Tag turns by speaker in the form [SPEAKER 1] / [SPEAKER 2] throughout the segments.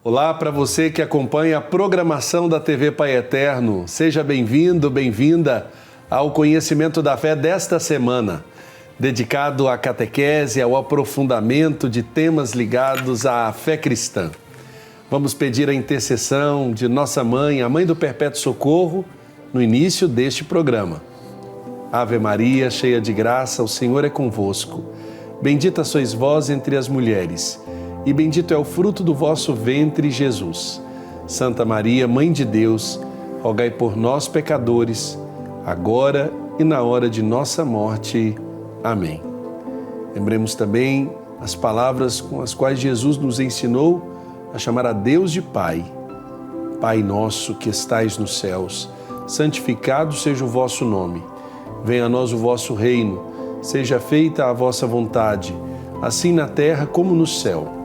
[SPEAKER 1] Olá para você que acompanha a programação da TV Pai Eterno. Seja bem-vindo, bem-vinda ao Conhecimento da Fé desta semana, dedicado à catequese, ao aprofundamento de temas ligados à fé cristã. Vamos pedir a intercessão de nossa mãe, a Mãe do Perpétuo Socorro, no início deste programa. Ave Maria, cheia de graça, o Senhor é convosco. Bendita sois vós entre as mulheres, e bendito é o fruto do vosso ventre, Jesus. Santa Maria, Mãe de Deus, rogai por nós, pecadores, agora e na hora de nossa morte. Amém. Lembremos também as palavras com as quais Jesus nos ensinou a chamar a Deus de Pai. Pai nosso que estais nos céus, santificado seja o vosso nome. Venha a nós o vosso reino, seja feita a vossa vontade, assim na terra como no céu.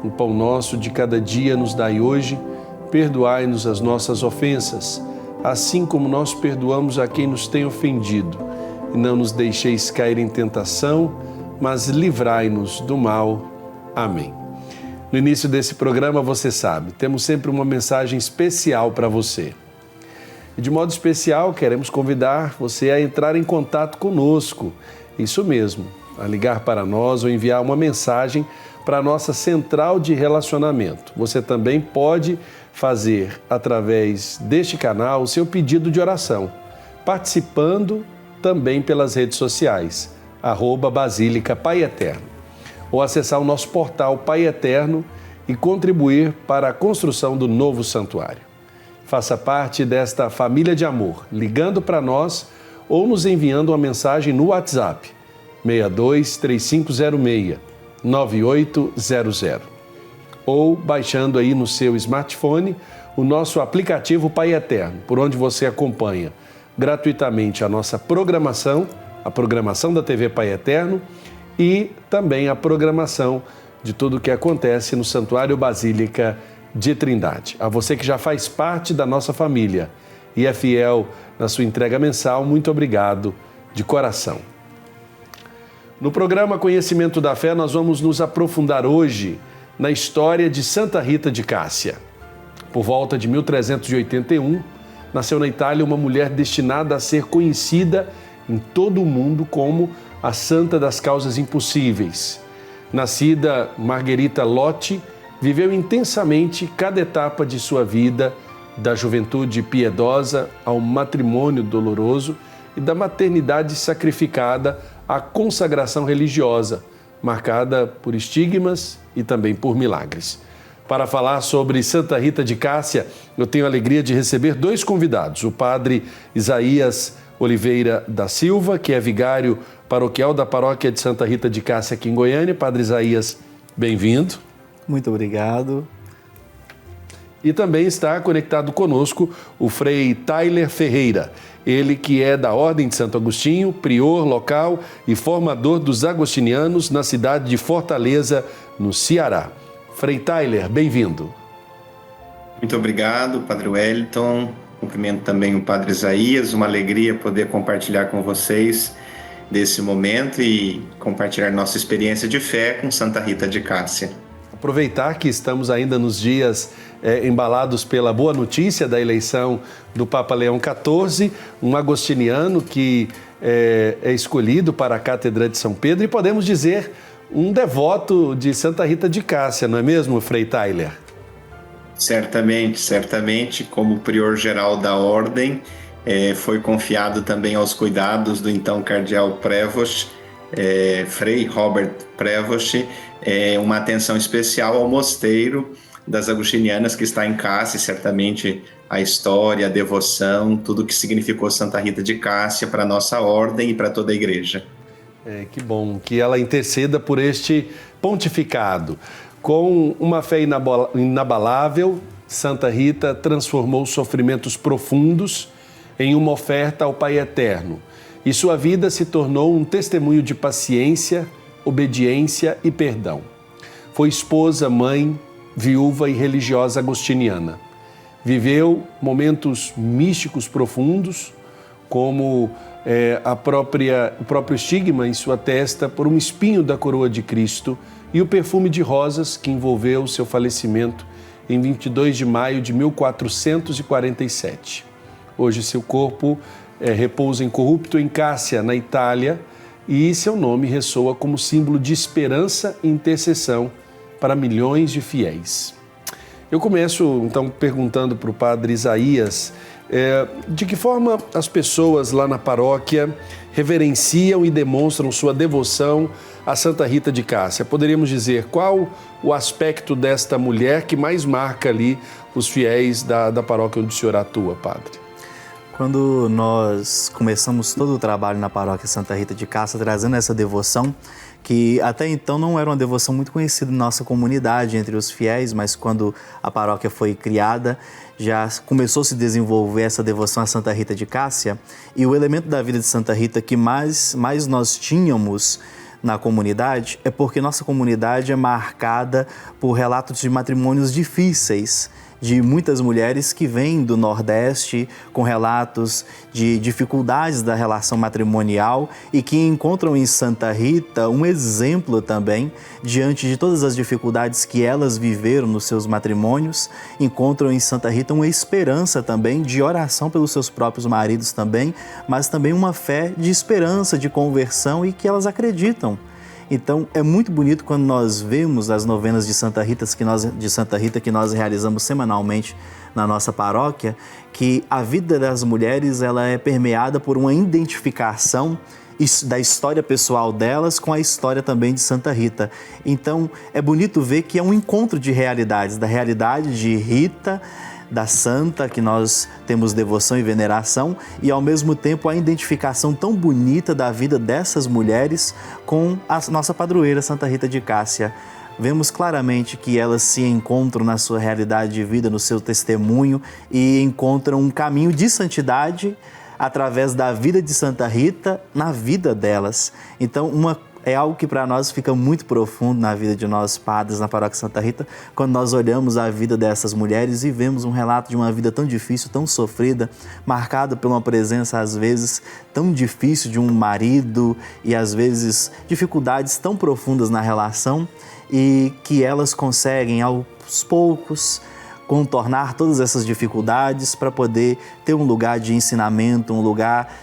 [SPEAKER 1] O pão nosso de cada dia nos dai hoje, perdoai-nos as nossas ofensas, assim como nós perdoamos a quem nos tem ofendido. E não nos deixeis cair em tentação, mas livrai-nos do mal. Amém. No início desse programa, você sabe, temos sempre uma mensagem especial para você. E de modo especial, queremos convidar você a entrar em contato conosco. Isso mesmo, a ligar para nós ou enviar uma mensagem para a nossa central de relacionamento. Você também pode fazer, através deste canal, o seu pedido de oração, participando também pelas redes sociais, @Basílica Pai Eterno, ou acessar o nosso portal Pai Eterno e contribuir para a construção do novo santuário. Faça parte desta família de amor, ligando para nós ou nos enviando uma mensagem no WhatsApp, 62 3506 9800, ou baixando aí no seu smartphone o nosso aplicativo Pai Eterno, por onde você acompanha gratuitamente a nossa programação, a programação da TV Pai Eterno e também a programação de tudo o que acontece no Santuário Basílica de Trindade. A você que já faz parte da nossa família e é fiel na sua entrega mensal, muito obrigado de coração. No programa Conhecimento da Fé, nós vamos nos aprofundar hoje na história de Santa Rita de Cássia. Por volta de 1381, nasceu na Itália uma mulher destinada a ser conhecida em todo o mundo como a Santa das Causas Impossíveis. Nascida Margherita Lotti, viveu intensamente cada etapa de sua vida, da juventude piedosa ao matrimônio doloroso e da maternidade sacrificada à consagração religiosa, marcada por estigmas e também por milagres. Para falar sobre Santa Rita de Cássia, eu tenho a alegria de receber dois convidados, o padre Isaías Oliveira da Silva, que é vigário paroquial da paróquia de Santa Rita de Cássia aqui em Goiânia. Padre Isaías, bem-vindo.
[SPEAKER 2] Muito obrigado.
[SPEAKER 1] E também está conectado conosco o Frei Tyler Ferreira, ele que é da Ordem de Santo Agostinho, prior local e formador dos agostinianos na cidade de Fortaleza, no Ceará. Frei Tyler, bem-vindo.
[SPEAKER 3] Muito obrigado, Padre Wellington. Cumprimento também o Padre Isaías, uma alegria poder compartilhar com vocês desse momento e compartilhar nossa experiência de fé com Santa Rita de Cássia.
[SPEAKER 1] Aproveitar que estamos ainda nos dias embalados pela boa notícia da eleição do Papa Leão XIV, um agostiniano que é escolhido para a Cátedra de São Pedro e podemos dizer um devoto de Santa Rita de Cássia, não é mesmo, Frei Tyler?
[SPEAKER 3] Certamente, como prior-geral da Ordem, foi confiado também aos cuidados do então cardeal Prevost, Frei Robert Prevost, uma atenção especial ao mosteiro das agostinianas que está em Cássia, certamente a história, a devoção, tudo o que significou Santa Rita de Cássia para a nossa ordem e para toda a igreja.
[SPEAKER 1] Que bom que ela interceda por este pontificado. Com uma fé inabalável, Santa Rita transformou sofrimentos profundos em uma oferta ao Pai Eterno e sua vida se tornou um testemunho de paciência, obediência e perdão. Foi esposa, mãe, viúva e religiosa agostiniana. Viveu momentos místicos profundos, como o próprio estigma em sua testa por um espinho da coroa de Cristo e o perfume de rosas que envolveu seu falecimento em 22 de maio de 1447. Hoje seu corpo repousa incorrupto em Cássia, na Itália, e seu nome ressoa como símbolo de esperança e intercessão para milhões de fiéis. Eu começo, então, perguntando para o padre Isaías de que forma as pessoas lá na paróquia reverenciam e demonstram sua devoção a Santa Rita de Cássia. Poderíamos dizer qual o aspecto desta mulher que mais marca ali os fiéis da paróquia onde o senhor atua, padre?
[SPEAKER 2] Quando nós começamos todo o trabalho na paróquia Santa Rita de Cássia, trazendo essa devoção, que até então não era uma devoção muito conhecida na nossa comunidade, entre os fiéis, mas quando a paróquia foi criada, já começou a se desenvolver essa devoção a Santa Rita de Cássia, e o elemento da vida de Santa Rita que mais nós tínhamos na comunidade é porque nossa comunidade é marcada por relatos de matrimônios difíceis, de muitas mulheres que vêm do Nordeste com relatos de dificuldades da relação matrimonial e que encontram em Santa Rita um exemplo também, diante de todas as dificuldades que elas viveram nos seus matrimônios, encontram em Santa Rita uma esperança também de oração pelos seus próprios maridos também, mas também uma fé de esperança, de conversão e que elas acreditam. Então, é muito bonito quando nós vemos as novenas de Santa Rita que nós realizamos semanalmente na nossa paróquia, que a vida das mulheres ela é permeada por uma identificação da história pessoal delas com a história também de Santa Rita. Então, é bonito ver que é um encontro de realidades, da realidade de Rita, da santa, que nós temos devoção e veneração, e ao mesmo tempo a identificação tão bonita da vida dessas mulheres com a nossa padroeira Santa Rita de Cássia. Vemos claramente que elas se encontram na sua realidade de vida, no seu testemunho, e encontram um caminho de santidade através da vida de Santa Rita na vida delas. Então, é algo que para nós fica muito profundo na vida de nós padres na paróquia Santa Rita, quando nós olhamos a vida dessas mulheres e vemos um relato de uma vida tão difícil, tão sofrida, marcada por uma presença às vezes tão difícil de um marido e às vezes dificuldades tão profundas na relação, e que elas conseguem aos poucos contornar todas essas dificuldades para poder ter um lugar de ensinamento, um lugar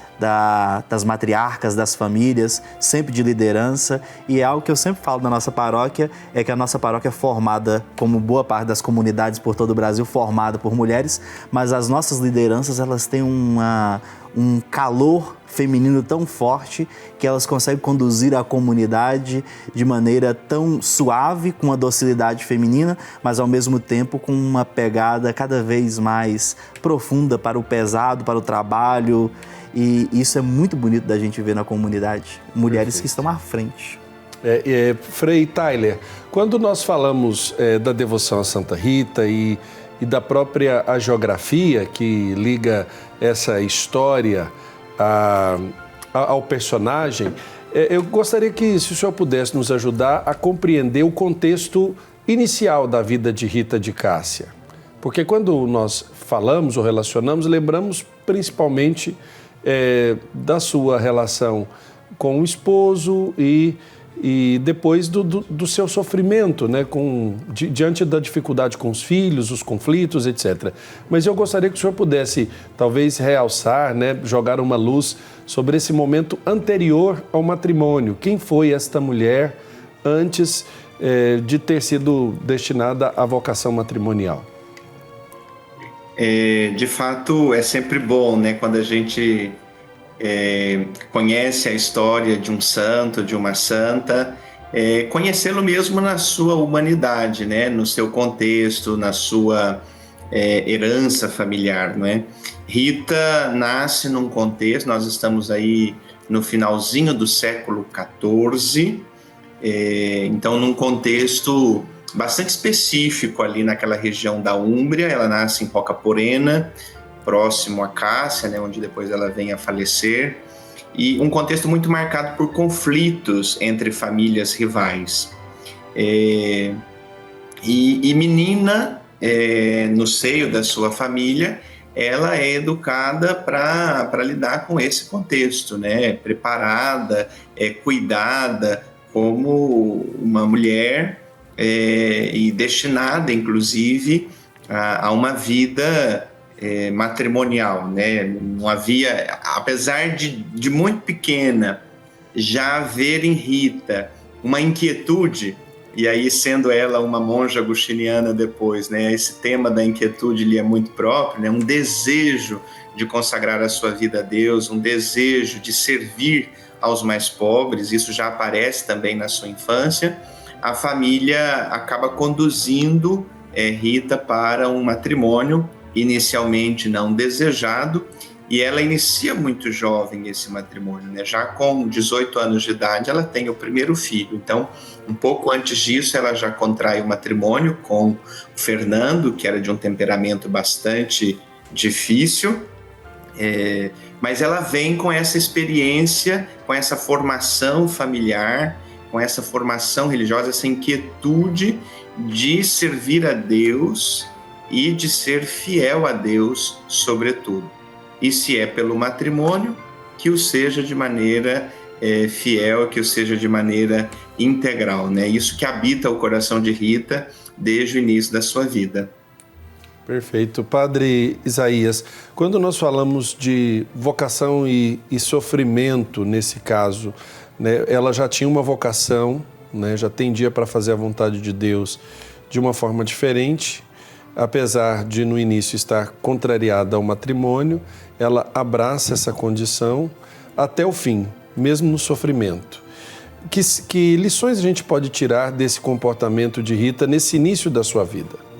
[SPEAKER 2] das matriarcas, das famílias, sempre de liderança. E é algo que eu sempre falo na nossa paróquia, é que a nossa paróquia é formada, como boa parte das comunidades por todo o Brasil, formada por mulheres, mas as nossas lideranças, elas têm um calor feminino tão forte que elas conseguem conduzir a comunidade de maneira tão suave, com uma docilidade feminina, mas ao mesmo tempo com uma pegada cada vez mais profunda para o pesado, para o trabalho. E isso é muito bonito da gente ver na comunidade, mulheres que estão à frente.
[SPEAKER 1] Frei Tyler, quando nós falamos da devoção a Santa Rita e da própria hagiografia que liga essa história ao personagem, eu gostaria que, se o senhor pudesse nos ajudar a compreender o contexto inicial da vida de Rita de Cássia. Porque quando nós falamos ou relacionamos, lembramos principalmente da sua relação com o esposo e depois do seu sofrimento, né, diante da dificuldade com os filhos, os conflitos, etc. Mas eu gostaria que o senhor pudesse, talvez, realçar, né, jogar uma luz sobre esse momento anterior ao matrimônio. Quem foi esta mulher antes de ter sido destinada à vocação matrimonial?
[SPEAKER 3] De fato, é sempre bom, né, quando a gente conhece a história de um santo, de uma santa, conhecê-lo mesmo na sua humanidade, né, no seu contexto, na sua herança familiar, não é? Rita nasce num contexto, nós estamos aí no finalzinho do século XIV, então num contexto bastante específico ali naquela região da Úmbria. Ela nasce em Rocca Porena, próximo a Cássia, né, onde depois ela vem a falecer, e um contexto muito marcado por conflitos entre famílias rivais. E menina, no seio da sua família, ela é educada para lidar com esse contexto, né, preparada, cuidada como uma mulher e destinada, inclusive, a uma vida matrimonial, né? Não havia, apesar de muito pequena, já haver em Rita uma inquietude, e aí sendo ela uma monja agostiniana depois, né? Esse tema da inquietude lhe é muito próprio, né? Um desejo de consagrar a sua vida a Deus, um desejo de servir aos mais pobres, isso já aparece também na sua infância. A família acaba conduzindo Rita para um matrimônio, inicialmente não desejado, e ela inicia muito jovem esse matrimônio, né? Já com 18 anos de idade, ela tem o primeiro filho. Então, um pouco antes disso, ela já contrai o matrimônio com o Fernando, que era de um temperamento bastante difícil, mas ela vem com essa experiência, com essa formação familiar, com essa formação religiosa, essa inquietude de servir a Deus e de ser fiel a Deus, sobretudo. E se é pelo matrimônio, que o seja de maneira fiel, que o seja de maneira integral, né? Isso que habita o coração de Rita desde o início da sua vida.
[SPEAKER 1] Perfeito. Padre Isaías, quando nós falamos de vocação e sofrimento nesse caso, né, ela já tinha uma vocação, né, já tendia para fazer a vontade de Deus de uma forma diferente, apesar de no início estar contrariada ao matrimônio, ela abraça essa condição até o fim, mesmo no sofrimento. Que lições a gente pode tirar desse comportamento de Rita nesse início da sua vida?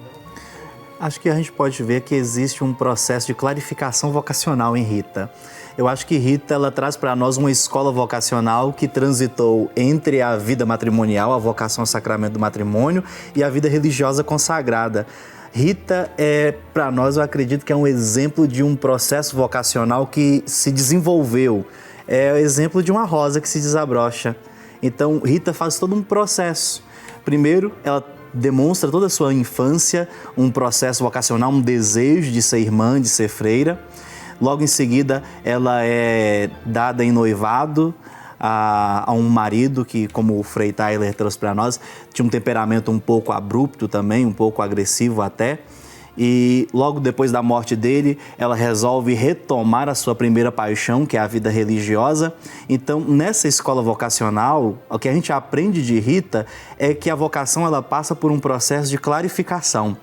[SPEAKER 2] Acho que a gente pode ver que existe um processo de clarificação vocacional em Rita. Eu acho que Rita, ela traz para nós uma escola vocacional que transitou entre a vida matrimonial, a vocação ao sacramento do matrimônio, e a vida religiosa consagrada. Rita para nós, eu acredito que é um exemplo de um processo vocacional que se desenvolveu. É o exemplo de uma rosa que se desabrocha. Então, Rita faz todo um processo. Primeiro, ela demonstra toda a sua infância um processo vocacional, um desejo de ser irmã, de ser freira. Logo em seguida, ela é dada em noivado a um marido que, como o Frei Tyler trouxe para nós, tinha um temperamento um pouco abrupto também, um pouco agressivo até. E logo depois da morte dele, ela resolve retomar a sua primeira paixão, que é a vida religiosa. Então, nessa escola vocacional, o que a gente aprende de Rita é que a vocação ela passa por um processo de clarificação.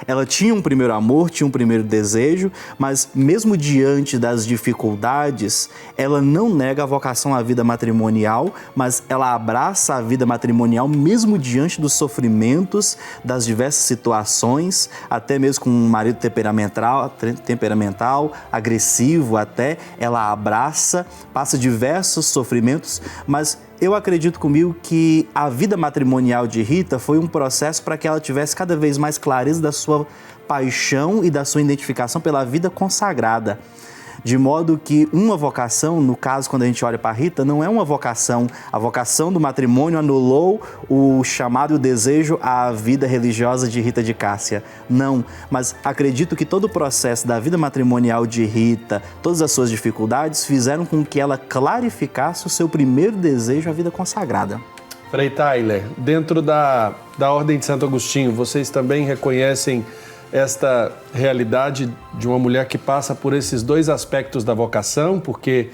[SPEAKER 2] Ela tinha um primeiro amor, tinha um primeiro desejo, mas mesmo diante das dificuldades, ela não nega a vocação à vida matrimonial, mas ela abraça a vida matrimonial mesmo diante dos sofrimentos, das diversas situações, até mesmo com um marido temperamental, agressivo até, ela abraça, passa diversos sofrimentos, mas eu acredito comigo que a vida matrimonial de Rita foi um processo para que ela tivesse cada vez mais clareza da sua paixão e da sua identificação pela vida consagrada. De modo que uma vocação, no caso, quando a gente olha para Rita, não é uma vocação. A vocação do matrimônio anulou o chamado e o desejo à vida religiosa de Rita de Cássia. Não, mas acredito que todo o processo da vida matrimonial de Rita, todas as suas dificuldades, fizeram com que ela clarificasse o seu primeiro desejo à vida consagrada.
[SPEAKER 1] Frei Tyler, dentro da Ordem de Santo Agostinho, vocês também reconhecem esta realidade de uma mulher que passa por esses dois aspectos da vocação, porque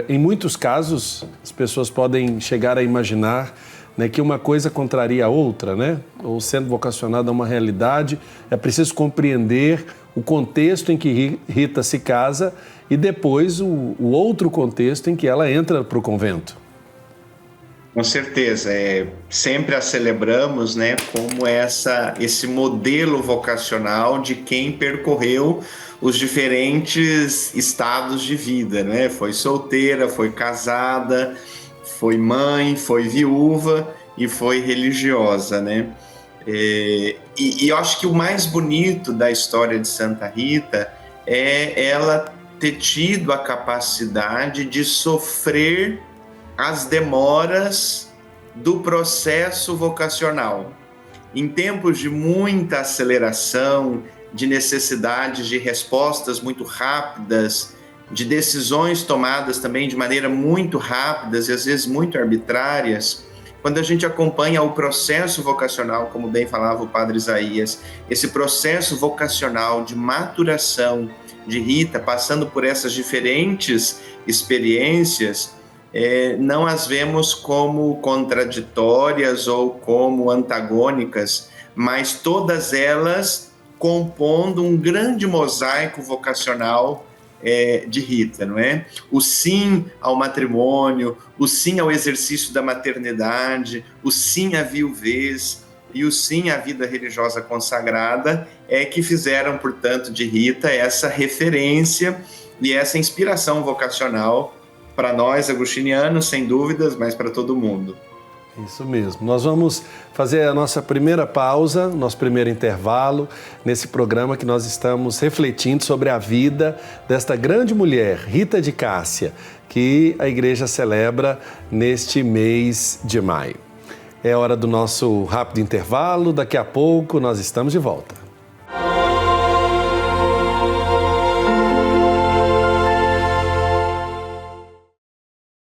[SPEAKER 1] em muitos casos as pessoas podem chegar a imaginar, né, que uma coisa contraria a outra, né? Ou sendo vocacionada a uma realidade, é preciso compreender o contexto em que Rita se casa e depois o outro contexto em que ela entra para o convento.
[SPEAKER 3] Com certeza, sempre a celebramos, né, como esse modelo vocacional de quem percorreu os diferentes estados de vida, né? Foi solteira, foi casada, foi mãe, foi viúva e foi religiosa, né? E eu acho que o mais bonito da história de Santa Rita é ela ter tido a capacidade de sofrer as demoras do processo vocacional. Em tempos de muita aceleração, de necessidade de respostas muito rápidas, de decisões tomadas também de maneira muito rápidas e às vezes muito arbitrárias, quando a gente acompanha o processo vocacional, como bem falava o Padre Isaías, esse processo vocacional de maturação de Rita, passando por essas diferentes experiências, não as vemos como contraditórias ou como antagônicas, mas todas elas compondo um grande mosaico vocacional de Rita, não é? O sim ao matrimônio, o sim ao exercício da maternidade, o sim à viuvez e o sim à vida religiosa consagrada que fizeram, portanto, de Rita essa referência e essa inspiração vocacional para nós agostinianos, sem dúvidas, mas para todo mundo.
[SPEAKER 1] Isso mesmo. Nós vamos fazer a nossa primeira pausa, nosso primeiro intervalo, nesse programa que nós estamos refletindo sobre a vida desta grande mulher, Rita de Cássia, que a igreja celebra neste mês de maio. É hora do nosso rápido intervalo, daqui a pouco nós estamos de volta.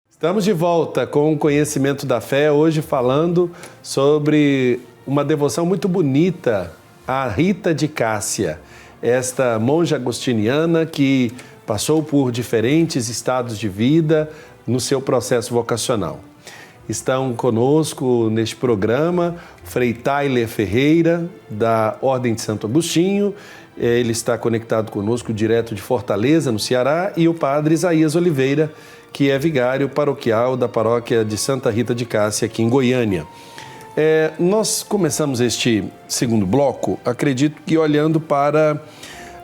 [SPEAKER 1] Estamos de volta com o Conhecimento da Fé, hoje falando sobre uma devoção muito bonita a Rita de Cássia, esta monja agostiniana que passou por diferentes estados de vida no seu processo vocacional. Estão conosco neste programa Frei Tyler Ferreira, da Ordem de Santo Agostinho. Ele está conectado conosco direto de Fortaleza, no Ceará, e o Padre Isaías Oliveira, que é vigário paroquial da paróquia de Santa Rita de Cássia, aqui em Goiânia. Nós começamos este segundo bloco, acredito que olhando para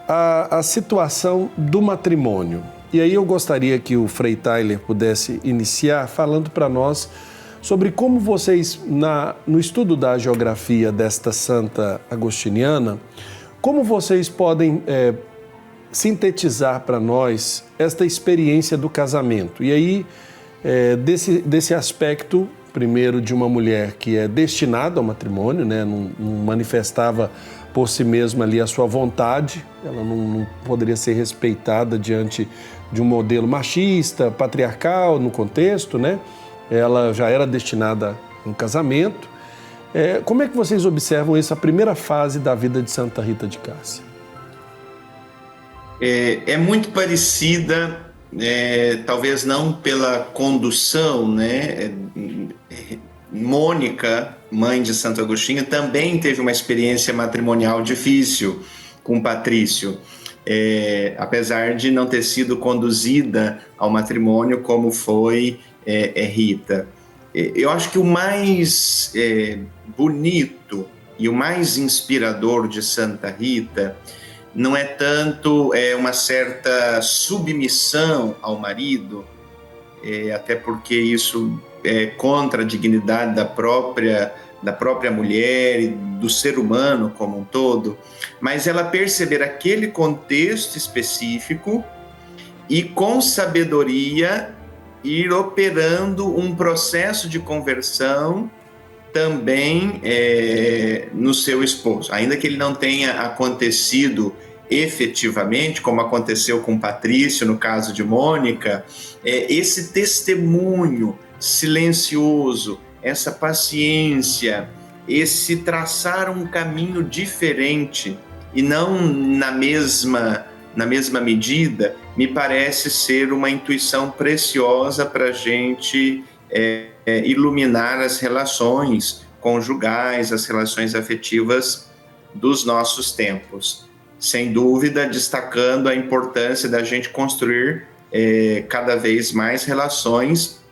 [SPEAKER 1] a situação do matrimônio. E aí eu gostaria que o Frei Tyler pudesse iniciar falando para nós sobre como vocês, no estudo da geografia desta santa agostiniana, como vocês podem sintetizar para nós esta experiência do casamento. E aí, desse aspecto, primeiro, de uma mulher que é destinada ao matrimônio, né? Não manifestava por si mesma ali a sua vontade, ela não poderia ser respeitada diante de um modelo machista, patriarcal no contexto, né? Ela já era destinada a um casamento. Como é que vocês observam essa primeira fase da vida de Santa Rita de Cássia?
[SPEAKER 3] É muito parecida, talvez não pela condução, né? Mônica, mãe de Santo Agostinho, também teve uma experiência matrimonial difícil com Patrício, apesar de não ter sido conduzida ao matrimônio como foi Rita. Eu acho que o mais bonito e o mais inspirador de Santa Rita não é tanto uma certa submissão ao marido, até porque isso é contra a dignidade da própria mulher e do ser humano como um todo, mas ela perceber aquele contexto específico e com sabedoria ir operando um processo de conversão também no seu esposo, ainda que ele não tenha acontecido efetivamente, como aconteceu com Patrício, no caso de Mônica, esse testemunho silencioso, essa paciência, esse traçar um caminho diferente e não na mesma medida, me parece ser uma intuição preciosa para a gente iluminar as relações conjugais, as relações afetivas dos nossos tempos. Sem dúvida, destacando a importância da gente construir cada vez mais relações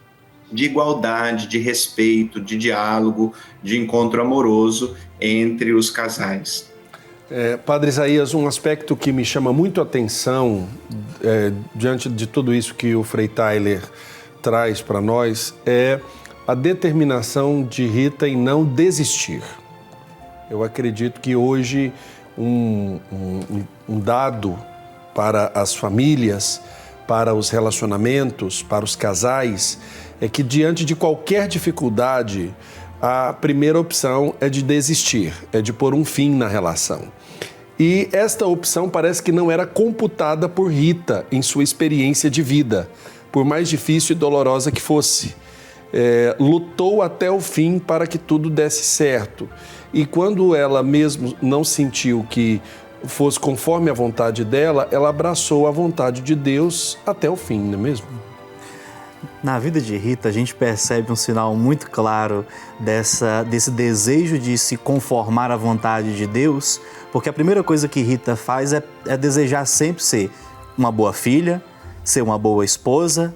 [SPEAKER 3] de igualdade, de respeito, de diálogo, de encontro amoroso entre os casais.
[SPEAKER 1] Padre Isaías, um aspecto que me chama muito a atenção diante de tudo isso que o Frei Tyler traz para nós é a determinação de Rita em não desistir. Eu acredito que hoje um dado para as famílias, para os relacionamentos, para os casais, é que diante de qualquer dificuldade, a primeira opção é de desistir, é de pôr um fim na relação. E esta opção parece que não era computada por Rita em sua experiência de vida, por mais difícil e dolorosa que fosse. lutou até o fim para que tudo desse certo. E quando ela mesmo não sentiu que fosse conforme a vontade dela, ela abraçou a vontade de Deus até o fim, não é mesmo?
[SPEAKER 2] Na vida de Rita, a gente percebe um sinal muito claro desse desejo de se conformar à vontade de Deus, porque a primeira coisa que Rita faz é desejar sempre ser uma boa filha, ser uma boa esposa,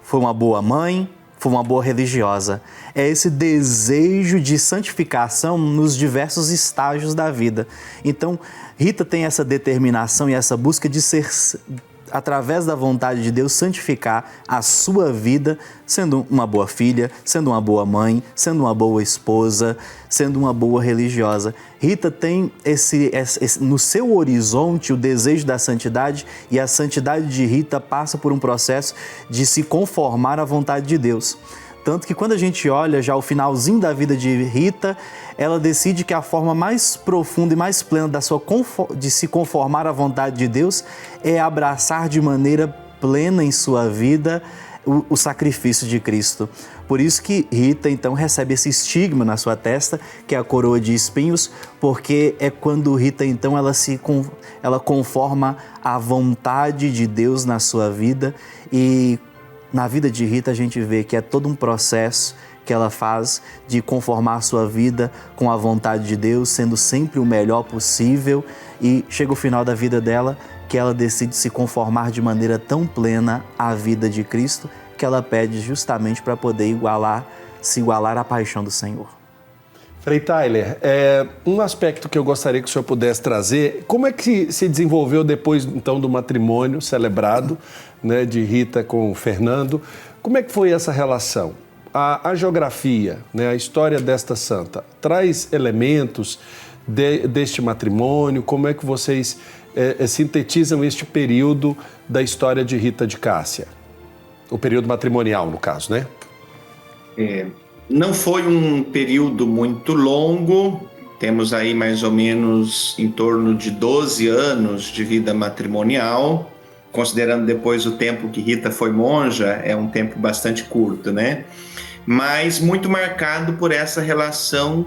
[SPEAKER 2] foi uma boa mãe, foi uma boa religiosa. É esse desejo de santificação nos diversos estágios da vida. Então, Rita tem essa determinação e essa busca de ser, através da vontade de Deus, santificar a sua vida, sendo uma boa filha, sendo uma boa mãe, sendo uma boa esposa, sendo uma boa religiosa. Rita tem no seu horizonte o desejo da santidade, e a santidade de Rita passa por um processo de se conformar à vontade de Deus. Tanto que quando a gente olha já o finalzinho da vida de Rita, ela decide que a forma mais profunda e mais plena de se conformar à vontade de Deus é abraçar de maneira plena em sua vida o sacrifício de Cristo. Por isso que Rita, então, recebe esse estigma na sua testa, que é a coroa de espinhos, porque é quando Rita, então, ela conforma a vontade de Deus na sua vida. E na vida de Rita a gente vê que é todo um processo que ela faz de conformar a sua vida com a vontade de Deus, sendo sempre o melhor possível, e chega o final da vida dela que ela decide se conformar de maneira tão plena à vida de Cristo, que ela pede justamente para poder se igualar à paixão do Senhor.
[SPEAKER 1] Frei Tyler, um aspecto que eu gostaria que o senhor pudesse trazer, como é que se desenvolveu depois, então, do matrimônio celebrado, né, de Rita com Fernando? Como é que foi essa relação? A geografia, né, a história desta santa, traz elementos deste matrimônio? Como é que vocês sintetizam este período da história de Rita de Cássia? O período matrimonial, no caso, né?
[SPEAKER 3] Não foi um período muito longo, temos aí mais ou menos em torno de 12 anos de vida matrimonial, considerando depois o tempo que Rita foi monja, é um tempo bastante curto, né? Mas muito marcado por essa relação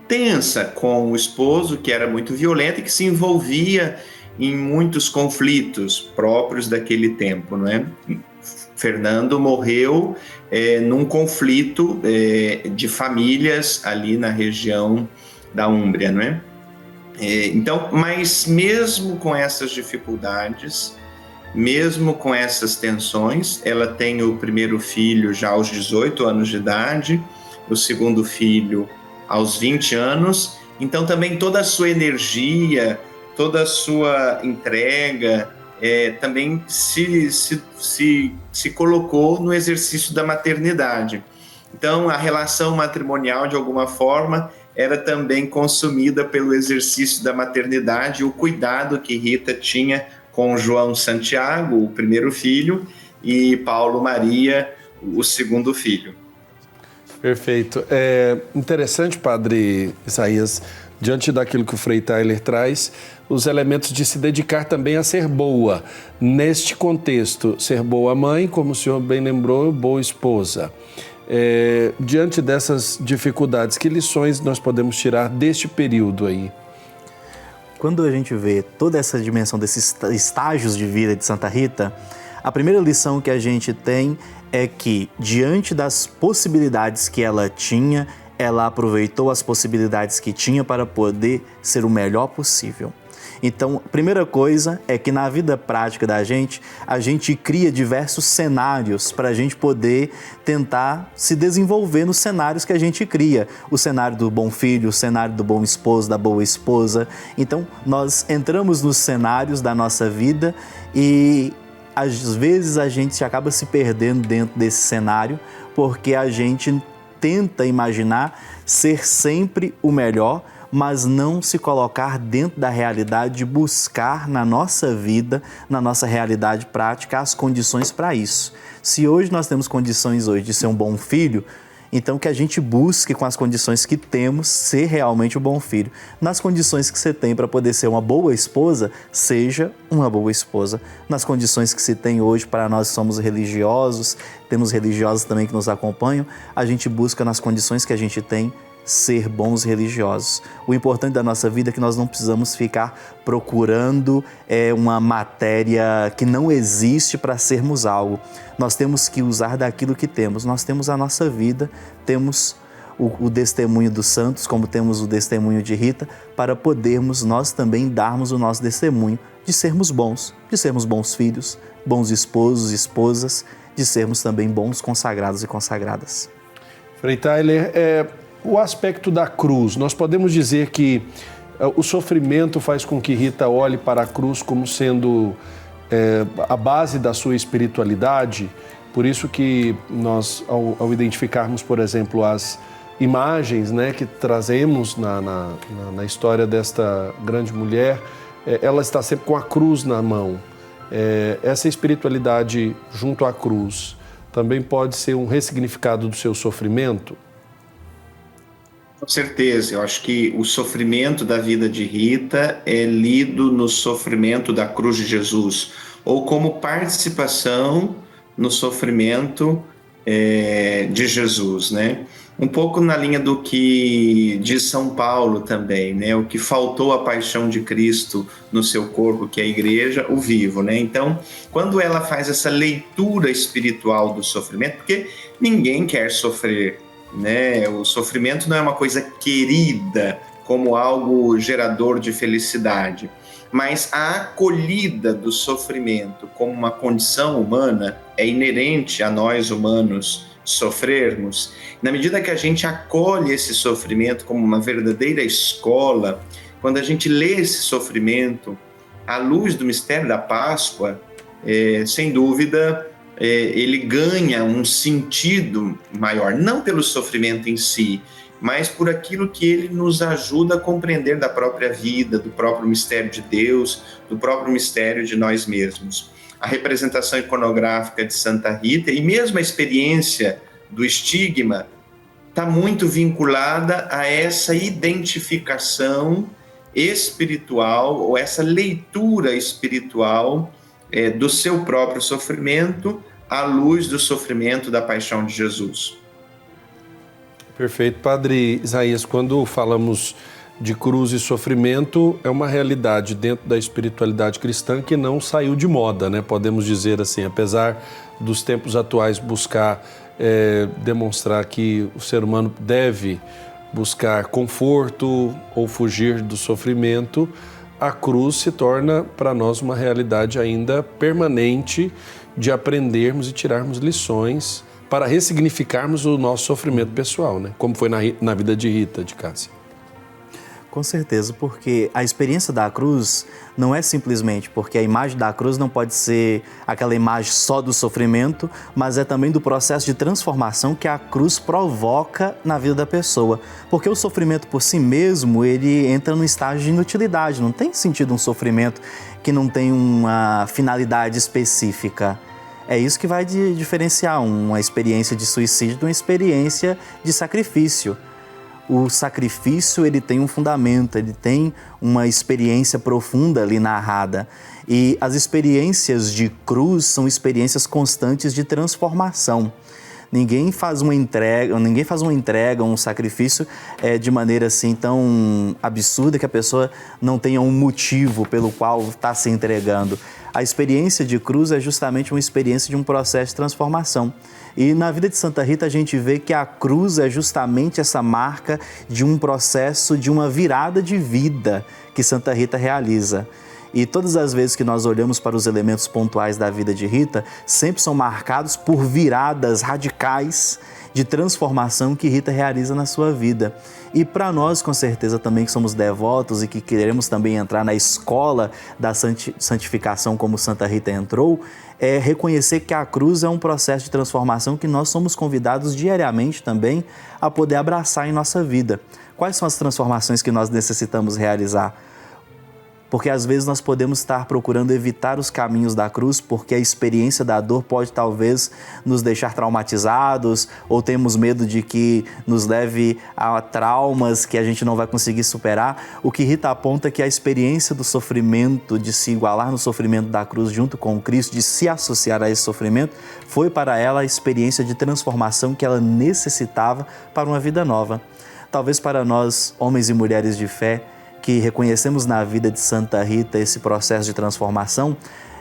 [SPEAKER 3] tensa com o esposo, que era muito violenta e que se envolvia em muitos conflitos próprios daquele tempo, não é? Fernando morreu num conflito de famílias ali na região da Úmbria, não é? Então, mas mesmo com essas dificuldades, mesmo com essas tensões, ela tem o primeiro filho já aos 18 anos de idade, o segundo filho aos 20 anos, então também toda a sua energia, toda a sua entrega, também se colocou no exercício da maternidade. Então, a relação matrimonial, de alguma forma, era também consumida pelo exercício da maternidade, o cuidado que Rita tinha com João Santiago, o primeiro filho, e Paulo Maria, o segundo filho.
[SPEAKER 1] Perfeito. Interessante, Padre Isaías, diante daquilo que o Frei Tyler traz, os elementos de se dedicar também a ser boa. Neste contexto, ser boa mãe, como o senhor bem lembrou, boa esposa. Diante dessas dificuldades, que lições nós podemos tirar deste período aí?
[SPEAKER 2] Quando a gente vê toda essa dimensão desses estágios de vida de Santa Rita, a primeira lição que a gente tem é que, diante das possibilidades que ela tinha, ela aproveitou as possibilidades que tinha para poder ser o melhor possível. Então, a primeira coisa é que na vida prática da gente, a gente cria diversos cenários para a gente poder tentar se desenvolver nos cenários que a gente cria. O cenário do bom filho, o cenário do bom esposo, da boa esposa. Então, nós entramos nos cenários da nossa vida e às vezes a gente acaba se perdendo dentro desse cenário porque a gente tenta imaginar ser sempre o melhor, mas não se colocar dentro da realidade de buscar na nossa vida, na nossa realidade prática, as condições para isso. Se hoje nós temos condições hoje de ser um bom filho, Então, que a gente busque, com as condições que temos, ser realmente um bom filho. Nas condições que você tem para poder ser uma boa esposa, seja uma boa esposa. Nas condições que se tem hoje, para nós que somos religiosos, temos religiosos também que nos acompanham, a gente busca, nas condições que a gente tem, ser bons religiosos. O importante da nossa vida é que nós não precisamos ficar procurando uma matéria que não existe para sermos algo. Nós temos que usar daquilo que temos. Nós temos a nossa vida, temos o testemunho dos santos, como temos o testemunho de Rita, para podermos nós também darmos o nosso testemunho de sermos bons filhos, bons esposos, esposas, de sermos também bons consagrados e consagradas.
[SPEAKER 1] Frei Tyler, o aspecto da cruz, nós podemos dizer que o sofrimento faz com que Rita olhe para a cruz como sendo a base da sua espiritualidade. Por isso que nós, ao identificarmos, por exemplo, as imagens, né, que trazemos na história desta grande mulher, ela está sempre com a cruz na mão. Essa espiritualidade junto à cruz também pode ser um ressignificado do seu sofrimento?
[SPEAKER 3] Com certeza, eu acho que o sofrimento da vida de Rita é lido no sofrimento da cruz de Jesus, ou como participação no sofrimento de Jesus, né? Um pouco na linha do que diz São Paulo também, né? O que faltou à paixão de Cristo no seu corpo, que é a igreja, o vivo, né? Então, quando ela faz essa leitura espiritual do sofrimento, porque ninguém quer sofrer, né? O sofrimento não é uma coisa querida como algo gerador de felicidade, mas a acolhida do sofrimento como uma condição humana é inerente a nós humanos sofrermos. Na medida que a gente acolhe esse sofrimento como uma verdadeira escola, quando a gente lê esse sofrimento à luz do mistério da Páscoa, sem dúvida, ele ganha um sentido maior, não pelo sofrimento em si, mas por aquilo que ele nos ajuda a compreender da própria vida, do próprio mistério de Deus, do próprio mistério de nós mesmos. A representação iconográfica de Santa Rita e mesmo a experiência do estigma está muito vinculada a essa identificação espiritual ou essa leitura espiritual do seu próprio sofrimento à luz do sofrimento da paixão de Jesus.
[SPEAKER 1] Perfeito. Padre Isaías, quando falamos de cruz e sofrimento, é uma realidade dentro da espiritualidade cristã que não saiu de moda, né? Podemos dizer assim, apesar dos tempos atuais buscar demonstrar que o ser humano deve buscar conforto ou fugir do sofrimento, a cruz se torna para nós uma realidade ainda permanente de aprendermos e tirarmos lições para ressignificarmos o nosso sofrimento pessoal, né? Como foi na vida de Rita, de Cássia.
[SPEAKER 2] Com certeza, porque a experiência da cruz não é simplesmente porque a imagem da cruz não pode ser aquela imagem só do sofrimento, mas é também do processo de transformação que a cruz provoca na vida da pessoa. Porque o sofrimento por si mesmo, ele entra num estágio de inutilidade, não tem sentido um sofrimento que não tem uma finalidade específica. É isso que vai diferenciar uma experiência de suicídio de uma experiência de sacrifício. O sacrifício, ele tem um fundamento, ele tem uma experiência profunda ali narrada. E as experiências de cruz são experiências constantes de transformação. Ninguém faz uma entrega, um sacrifício de maneira assim tão absurda que a pessoa não tenha um motivo pelo qual está se entregando. A experiência de cruz é justamente uma experiência de um processo de transformação. E na vida de Santa Rita a gente vê que a cruz é justamente essa marca de um processo, de uma virada de vida que Santa Rita realiza. E todas as vezes que nós olhamos para os elementos pontuais da vida de Rita, sempre são marcados por viradas radicais de transformação que Rita realiza na sua vida. E para nós, com certeza, também que somos devotos e que queremos também entrar na escola da santificação como Santa Rita entrou, é reconhecer que a cruz é um processo de transformação que nós somos convidados diariamente também a poder abraçar em nossa vida. Quais são as transformações que nós necessitamos realizar? Porque às vezes nós podemos estar procurando evitar os caminhos da cruz porque a experiência da dor pode talvez nos deixar traumatizados ou temos medo de que nos leve a traumas que a gente não vai conseguir superar. O que Rita aponta é que a experiência do sofrimento, de se igualar no sofrimento da cruz junto com Cristo, de se associar a esse sofrimento, foi para ela a experiência de transformação que ela necessitava para uma vida nova. Talvez para nós, homens e mulheres de fé, que reconhecemos na vida de Santa Rita esse processo de transformação,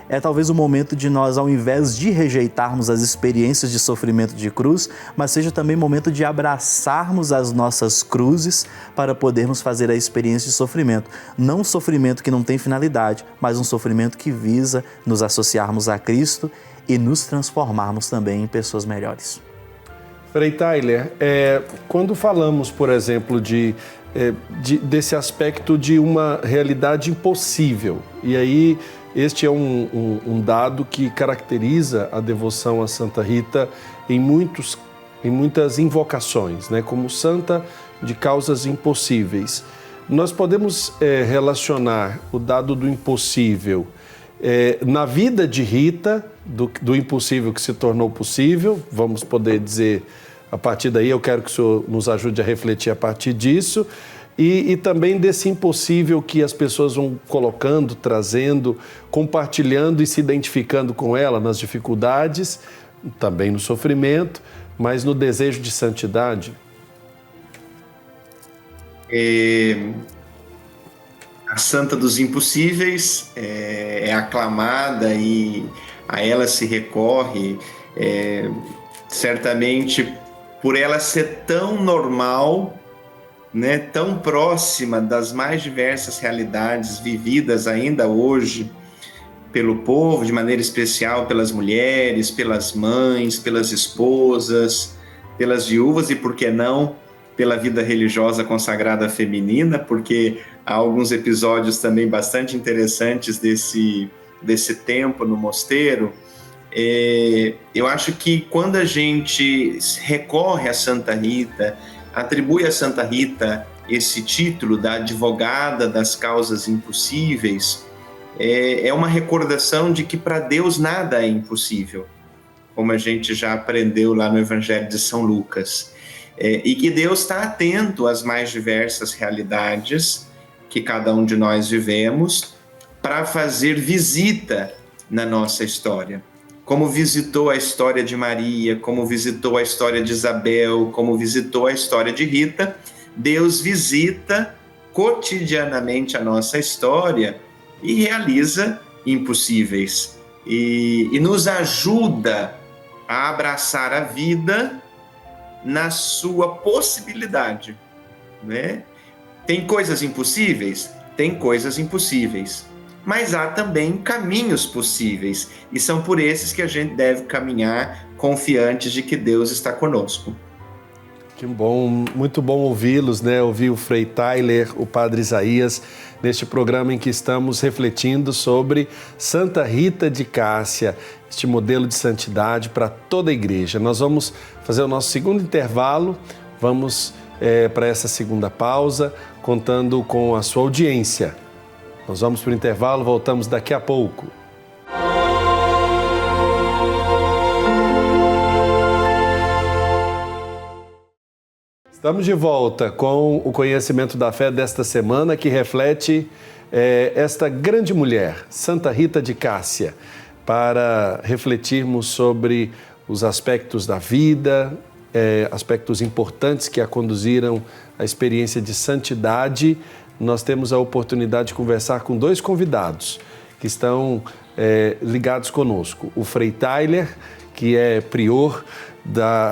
[SPEAKER 2] é talvez o momento de nós, ao invés de rejeitarmos as experiências de sofrimento de cruz, mas seja também momento de abraçarmos as nossas cruzes para podermos fazer a experiência de sofrimento. Não um sofrimento que não tem finalidade, mas um sofrimento que visa nos associarmos a Cristo e nos transformarmos também em pessoas melhores.
[SPEAKER 1] Frei Tyler, quando falamos, por exemplo, desse aspecto de uma realidade impossível, e aí este é um dado que caracteriza a devoção a Santa Rita em muitas invocações, né, como santa de causas impossíveis. Nós podemos relacionar o dado do impossível na vida de Rita, do impossível que se tornou possível, vamos poder dizer, a partir daí eu quero que o senhor nos ajude a refletir a partir disso, e também desse impossível que as pessoas vão colocando, trazendo, compartilhando e se identificando com ela nas dificuldades, também no sofrimento, mas no desejo de santidade.
[SPEAKER 3] A Santa dos Impossíveis é aclamada e a ela se recorre, certamente por ela ser tão normal, né, tão próxima das mais diversas realidades vividas ainda hoje pelo povo, de maneira especial pelas mulheres, pelas mães, pelas esposas, pelas viúvas e, por que não, pela vida religiosa consagrada feminina, porque há alguns episódios também bastante interessantes desse tempo no mosteiro. Eu acho que quando a gente recorre a Santa Rita, atribui a Santa Rita esse título da advogada das causas impossíveis, é uma recordação de que para Deus nada é impossível, como a gente já aprendeu lá no Evangelho de São Lucas, e que Deus está atento às mais diversas realidades que cada um de nós vivemos para fazer visita na nossa história. Como visitou a história de Maria, como visitou a história de Isabel, como visitou a história de Rita, Deus visita cotidianamente a nossa história e realiza impossíveis. E nos ajuda a abraçar a vida na sua possibilidade, né? Tem coisas impossíveis? Tem coisas impossíveis. Mas há também caminhos possíveis, e são por esses que a gente deve caminhar confiantes de que Deus está conosco.
[SPEAKER 1] Que bom, muito bom ouvi-los, né? Ouvir o Frei Tyler, o Padre Isaías, neste programa em que estamos refletindo sobre Santa Rita de Cássia, este modelo de santidade para toda a igreja. Nós vamos fazer o nosso segundo intervalo, vamos para essa segunda pausa, contando com a sua audiência. Nós vamos para o intervalo, voltamos daqui a pouco. Estamos de volta com o conhecimento da fé desta semana, que reflete esta grande mulher, Santa Rita de Cássia, para refletirmos sobre os aspectos da vida, aspectos importantes que a conduziram à experiência de santidade. Nós temos a oportunidade de conversar com dois convidados que estão ligados conosco. O Frei Tyler, que é prior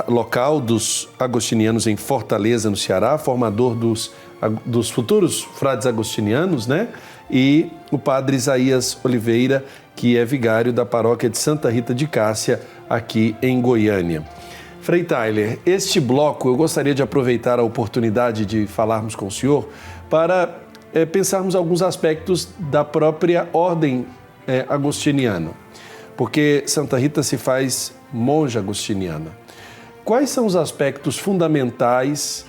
[SPEAKER 1] local dos agostinianos em Fortaleza, no Ceará, formador dos futuros frades agostinianos, né? E o Padre Isaías Oliveira, que é vigário da paróquia de Santa Rita de Cássia, aqui em Goiânia. Frei Tyler, este bloco eu gostaria de aproveitar a oportunidade de falarmos com o senhor para pensarmos alguns aspectos da própria ordem agostiniana, porque Santa Rita se faz monja agostiniana. Quais são os aspectos fundamentais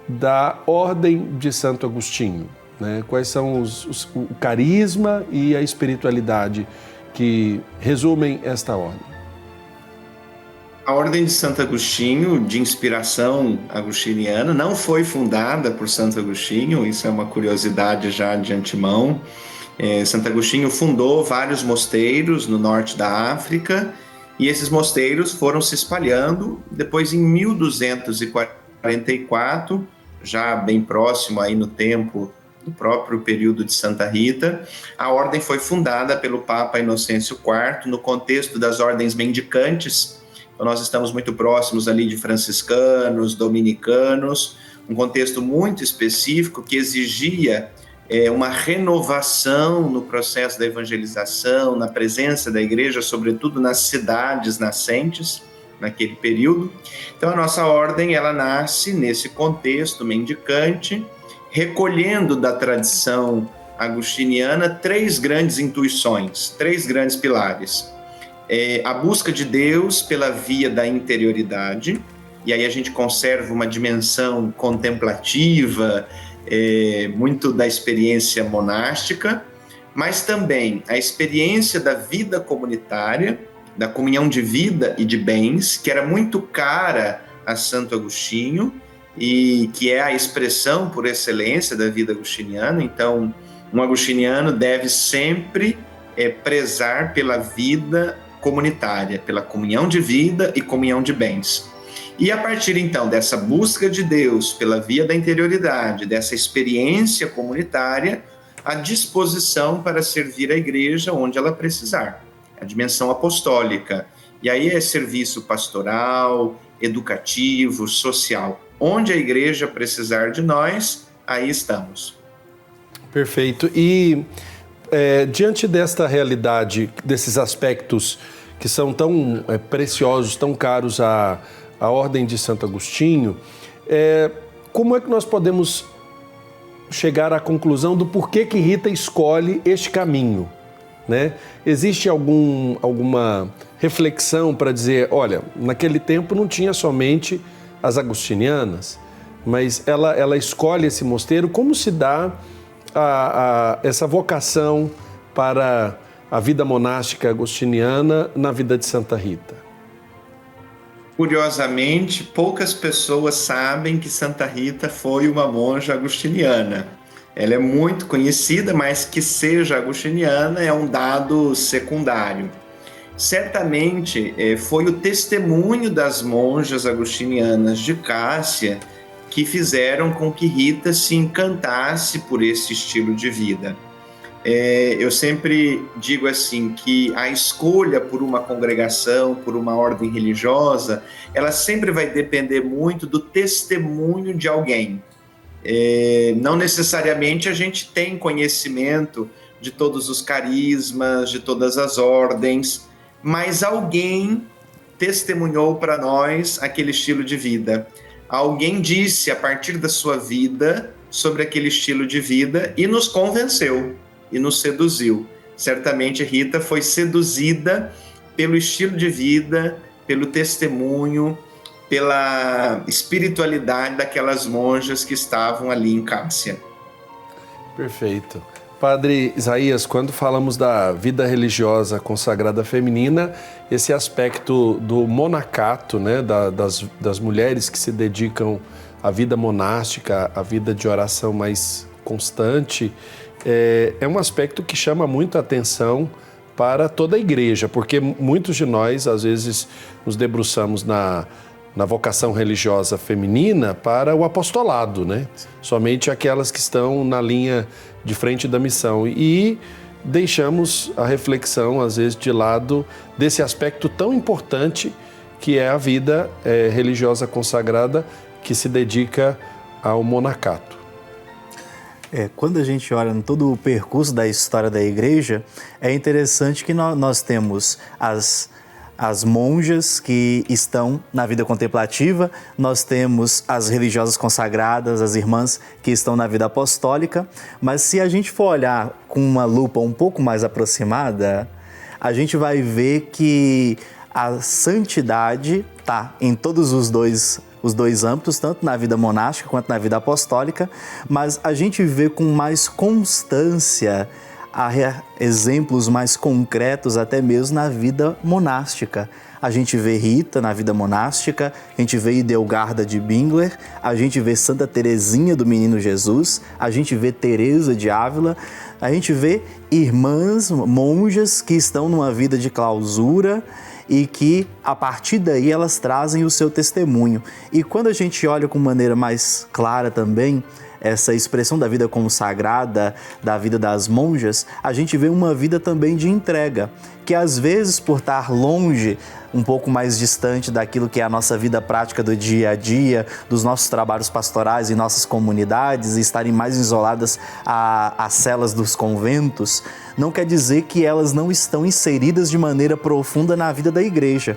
[SPEAKER 1] da ordem de Santo Agostinho? né? Quais são o carisma e a espiritualidade que resumem esta ordem?
[SPEAKER 3] A Ordem de Santo Agostinho, de inspiração agostiniana, não foi fundada por Santo Agostinho, isso é uma curiosidade já de antemão. Santo Agostinho fundou vários mosteiros no norte da África e esses mosteiros foram se espalhando. Depois, em 1244, já bem próximo aí no tempo do próprio período de Santa Rita, a ordem foi fundada pelo Papa Inocêncio IV no contexto das ordens mendicantes. Então, nós estamos muito próximos ali de franciscanos, dominicanos, um contexto muito específico que exigia uma renovação no processo da evangelização, na presença da igreja, sobretudo nas cidades nascentes, naquele período. Então, a nossa ordem, ela nasce nesse contexto mendicante, recolhendo da tradição agostiniana 3 grandes intuições, 3 grandes pilares. A busca de Deus pela via da interioridade, e aí a gente conserva uma dimensão contemplativa, muito da experiência monástica, mas também a experiência da vida comunitária, da comunhão de vida e de bens, que era muito cara a Santo Agostinho e que é a expressão por excelência da vida agostiniana. Então, um agostiniano deve sempre prezar pela vida comunitária, pela comunhão de vida e comunhão de bens. E a partir, então, dessa busca de Deus pela via da interioridade, dessa experiência comunitária, a disposição para servir a igreja onde ela precisar, a dimensão apostólica. E aí é serviço pastoral, educativo, social. Onde a igreja precisar de nós, aí estamos.
[SPEAKER 1] Perfeito. E diante desta realidade, desses aspectos que são tão preciosos, tão caros à Ordem de Santo Agostinho, como é que nós podemos chegar à conclusão do porquê que Rita escolhe este caminho, né? Existe alguma reflexão para dizer, olha, naquele tempo não tinha somente as agostinianas, mas ela escolhe esse mosteiro? Como se dá essa vocação para a vida monástica agostiniana na vida de Santa Rita?
[SPEAKER 3] Curiosamente, poucas pessoas sabem que Santa Rita foi uma monja agostiniana. Ela é muito conhecida, mas que seja agostiniana é um dado secundário. Certamente foi o testemunho das monjas agostinianas de Cássia que fizeram com que Rita se encantasse por esse estilo de vida. Eu sempre digo assim, que a escolha por uma congregação, por uma ordem religiosa, ela sempre vai depender muito do testemunho de alguém. Não necessariamente a gente tem conhecimento de todos os carismas, de todas as ordens, mas alguém testemunhou para nós aquele estilo de vida. Alguém disse a partir da sua vida sobre aquele estilo de vida e nos convenceu e nos seduziu. Certamente Rita foi seduzida pelo estilo de vida, pelo testemunho, pela espiritualidade daquelas monjas que estavam ali em Cássia.
[SPEAKER 1] Perfeito. Padre Isaías, quando falamos da vida religiosa consagrada feminina, esse aspecto do monacato, né, das mulheres que se dedicam à vida monástica, à vida de oração mais constante, é um aspecto que chama muito a atenção para toda a igreja, porque muitos de nós, às vezes, nos debruçamos na vocação religiosa feminina para o apostolado, né? Somente aquelas que estão na linha de frente da missão. E deixamos a reflexão, às vezes, de lado desse aspecto tão importante que é a vida religiosa consagrada que se dedica ao monacato.
[SPEAKER 2] Quando a gente olha em todo o percurso da história da igreja, é interessante que nós temos as monjas que estão na vida contemplativa, nós temos as religiosas consagradas, as irmãs que estão na vida apostólica, mas se a gente for olhar com uma lupa um pouco mais aproximada, a gente vai ver que a santidade está em todos os dois os dois âmbitos, tanto na vida monástica quanto na vida apostólica, mas a gente vê com mais constância exemplos mais concretos até mesmo na vida monástica. A gente vê Rita na vida monástica, a gente vê Idelgarda de Bingler, a gente vê Santa Teresinha do Menino Jesus, a gente vê Teresa de Ávila, a gente vê irmãs, monjas que estão numa vida de clausura e que, a partir daí, elas trazem o seu testemunho. E quando a gente olha com maneira mais clara também essa expressão da vida consagrada, da vida das monjas, a gente vê uma vida também de entrega, que às vezes, por estar longe, um pouco mais distante daquilo que é a nossa vida prática do dia a dia, dos nossos trabalhos pastorais em nossas comunidades, e estarem mais isoladas às celas dos conventos, não quer dizer que elas não estão inseridas de maneira profunda na vida da igreja.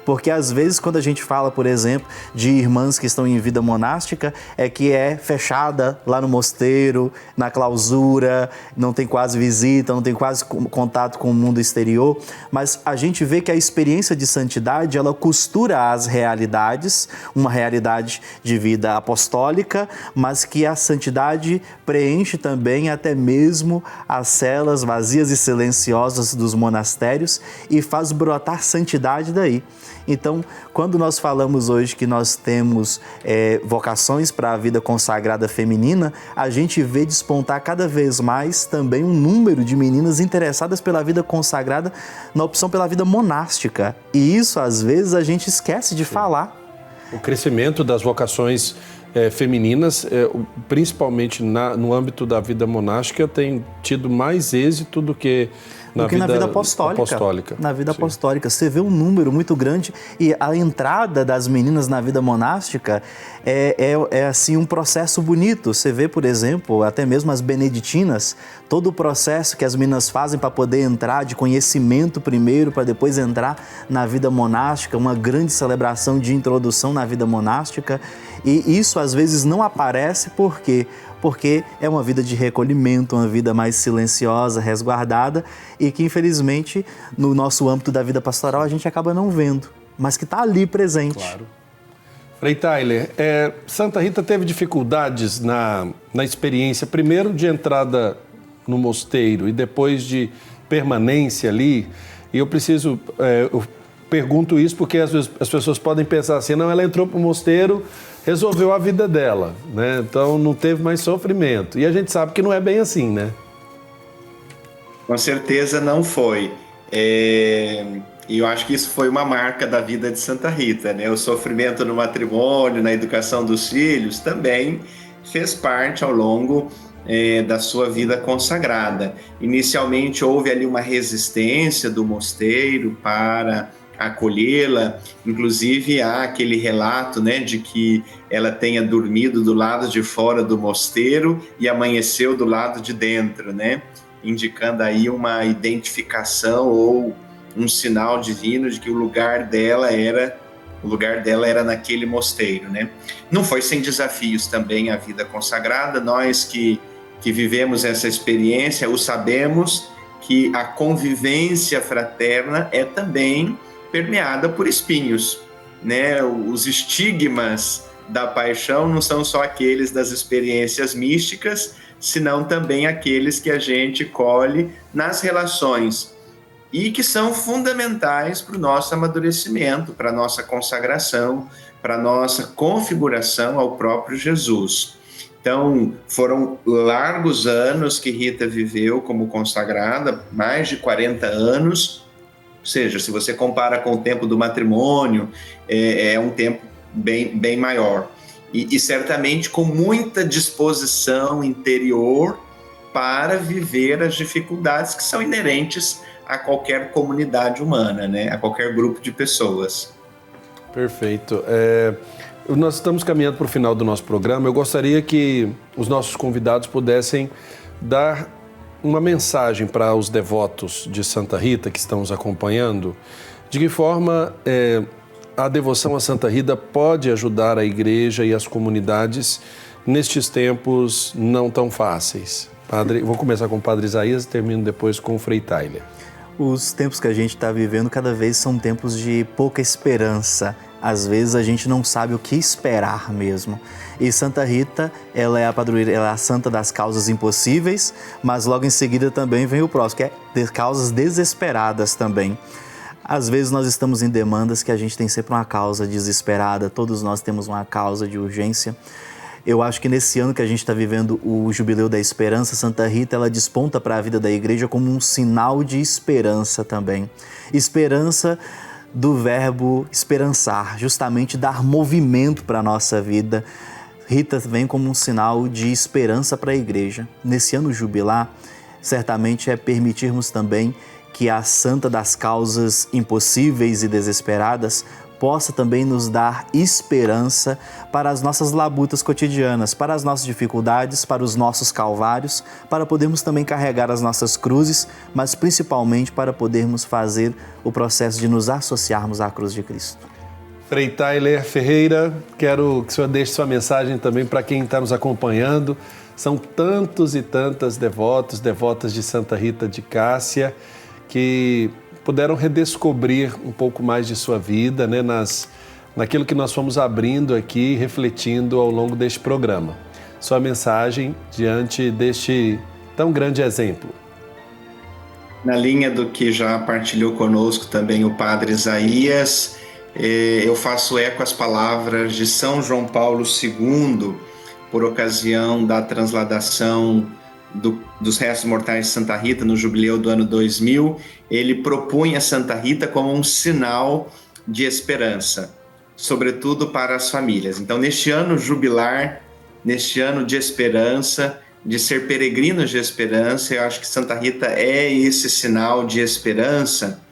[SPEAKER 2] Porque às vezes quando a gente fala, por exemplo, de irmãs que estão em vida monástica, é que é fechada lá no mosteiro, na clausura, não tem quase visita, não tem quase contato com o mundo exterior, mas a gente vê que a experiência de santidade, ela costura as realidades, uma realidade de vida apostólica, mas que a santidade preenche também até mesmo as celas vazias e silenciosas dos monastérios e faz brotar santidade daí. Então, quando nós falamos hoje que nós temos vocações para a vida consagrada feminina, a gente vê despontar cada vez mais também um número de meninas interessadas pela vida consagrada na opção pela vida monástica. E isso, às vezes, a gente esquece de falar.
[SPEAKER 1] O crescimento das vocações femininas, principalmente no âmbito da vida monástica, tem tido mais êxito do que na vida apostólica.
[SPEAKER 2] Na vida apostólica. Você vê um número muito grande e a entrada das meninas na vida monástica é assim um processo bonito. Você vê, por exemplo, até mesmo as beneditinas, todo o processo que as meninas fazem para poder entrar de conhecimento primeiro, para depois entrar na vida monástica, uma grande celebração de introdução na vida monástica. E isso às vezes não aparece porque é uma vida de recolhimento, uma vida mais silenciosa, resguardada e que, infelizmente, no nosso âmbito da vida pastoral a gente acaba não vendo, mas que está ali presente.
[SPEAKER 1] Claro. Frei Tyler, Santa Rita teve dificuldades na experiência, primeiro de entrada no mosteiro e depois de permanência ali, e eu pergunto isso porque às vezes as pessoas podem pensar assim, não, ela entrou para o mosteiro, resolveu a vida dela, né? Então não teve mais sofrimento. E a gente sabe que não é bem assim, né?
[SPEAKER 3] Com certeza não foi. E eu acho que isso foi uma marca da vida de Santa Rita, né? O sofrimento no matrimônio, na educação dos filhos, também fez parte ao longo da sua vida consagrada. Inicialmente houve ali uma resistência do mosteiro para acolhê-la, inclusive há aquele relato, né, de que ela tenha dormido do lado de fora do mosteiro e amanheceu do lado de dentro, né, indicando aí uma identificação ou um sinal divino de que o lugar dela era naquele mosteiro, né. Não foi sem desafios também a vida consagrada. Nós que vivemos essa experiência, o sabemos que a convivência fraterna é também permeada por espinhos, né? Os estigmas da paixão não são só aqueles das experiências místicas, senão também aqueles que a gente colhe nas relações e que são fundamentais para o nosso amadurecimento, para a nossa consagração, para a nossa configuração ao próprio Jesus. Então, foram largos anos que Rita viveu como consagrada, mais de 40 anos. Ou seja, se você compara com o tempo do matrimônio, é um tempo bem maior. E certamente com muita disposição interior para viver as dificuldades que são inerentes a qualquer comunidade humana, né? A qualquer grupo de pessoas.
[SPEAKER 1] Perfeito. Nós estamos caminhando para o final do nosso programa. Eu gostaria que os nossos convidados pudessem dar uma mensagem para os devotos de Santa Rita que estão nos acompanhando, de que forma a devoção a Santa Rita pode ajudar a igreja e as comunidades nestes tempos não tão fáceis. Vou começar com o Padre Isaías e termino depois com o Frei Tyler.
[SPEAKER 2] Os tempos que a gente está vivendo cada vez são tempos de pouca esperança, Às vezes a gente não sabe o que esperar mesmo. E Santa Rita, ela é a padroeira, ela é a santa das causas impossíveis, mas logo em seguida também vem o próximo, que é de causas desesperadas também. Às vezes nós estamos em demandas que a gente tem sempre uma causa desesperada, todos nós temos uma causa de urgência. Eu acho que nesse ano que a gente está vivendo o Jubileu da Esperança, Santa Rita, ela desponta para a vida da igreja como um sinal de esperança também. Esperança do verbo esperançar, justamente dar movimento para a nossa vida. Rita vem como um sinal de esperança para a igreja. Nesse ano jubilar, certamente é permitirmos também que a santa das causas impossíveis e desesperadas possa também nos dar esperança para as nossas labutas cotidianas, para as nossas dificuldades, para os nossos calvários, para podermos também carregar as nossas cruzes, mas principalmente para podermos fazer o processo de nos associarmos à cruz de Cristo.
[SPEAKER 1] Frei Tyler Ferreira, quero que o senhor deixe sua mensagem também para quem está nos acompanhando. São tantos e tantas devotos, devotas de Santa Rita de Cássia, que puderam redescobrir um pouco mais de sua vida, né, naquilo que nós fomos abrindo aqui, refletindo ao longo deste programa. Sua mensagem diante deste tão grande exemplo.
[SPEAKER 3] Na linha do que já partilhou conosco também o Padre Isaías, eu faço eco às palavras de São João Paulo II, por ocasião da transladação dos restos mortais de Santa Rita no jubileu do ano 2000, ele propunha Santa Rita como um sinal de esperança, sobretudo para as famílias. Então, neste ano jubilar, neste ano de esperança, de ser peregrinos de esperança, eu acho que Santa Rita é esse sinal de esperança.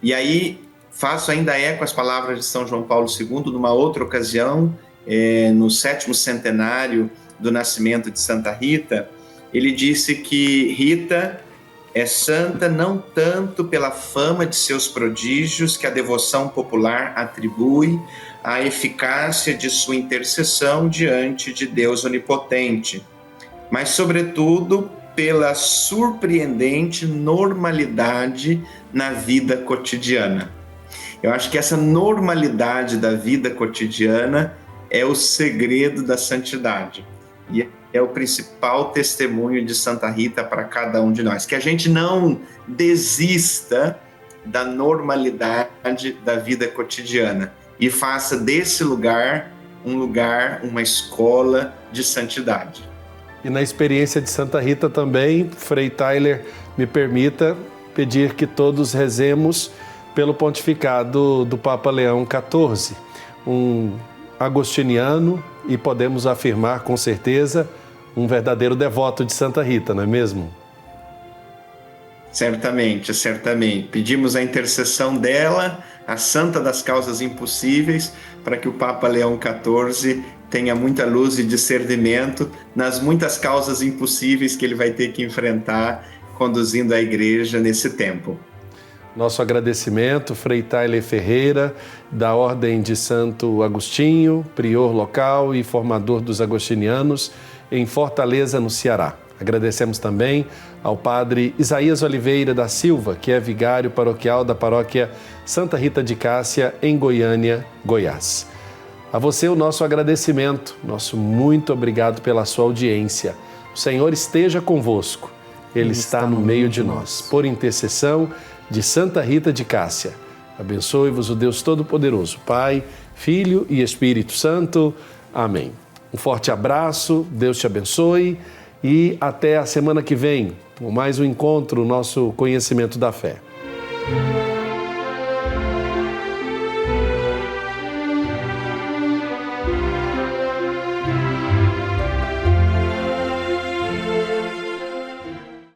[SPEAKER 3] E aí, faço ainda eco às palavras de São João Paulo II, numa outra ocasião, no 7º centenário do nascimento de Santa Rita. Ele disse que Rita é santa não tanto pela fama de seus prodígios que a devoção popular atribui à eficácia de sua intercessão diante de Deus onipotente, mas sobretudo pela surpreendente normalidade na vida cotidiana. Eu acho que essa normalidade da vida cotidiana é o segredo da santidade. E é o principal testemunho de Santa Rita para cada um de nós. Que a gente não desista da normalidade da vida cotidiana e faça desse lugar, uma escola de santidade.
[SPEAKER 1] E na experiência de Santa Rita também, Frei Tyler, me permita pedir que todos rezemos pelo pontificado do Papa Leão XIV, um agostiniano e podemos afirmar com certeza um verdadeiro devoto de Santa Rita, não é mesmo?
[SPEAKER 3] Certamente, certamente. Pedimos a intercessão dela, a santa das causas impossíveis, para que o Papa Leão XIV tenha muita luz e discernimento nas muitas causas impossíveis que ele vai ter que enfrentar conduzindo a igreja nesse tempo.
[SPEAKER 1] Nosso agradecimento, Frei Tyler Ferreira, da Ordem de Santo Agostinho, prior local e formador dos agostinianos em Fortaleza, no Ceará. Agradecemos também ao Padre Isaías Oliveira da Silva, que é vigário paroquial da paróquia Santa Rita de Cássia, em Goiânia, Goiás. A você o nosso agradecimento, nosso muito obrigado pela sua audiência. O Senhor esteja convosco, Ele está no meio de nós. Por intercessão de Santa Rita de Cássia, abençoe-vos o Deus Todo-Poderoso, Pai, Filho e Espírito Santo. Amém. Um forte abraço, Deus te abençoe e até a semana que vem, com mais um encontro, nosso Conhecimento da Fé.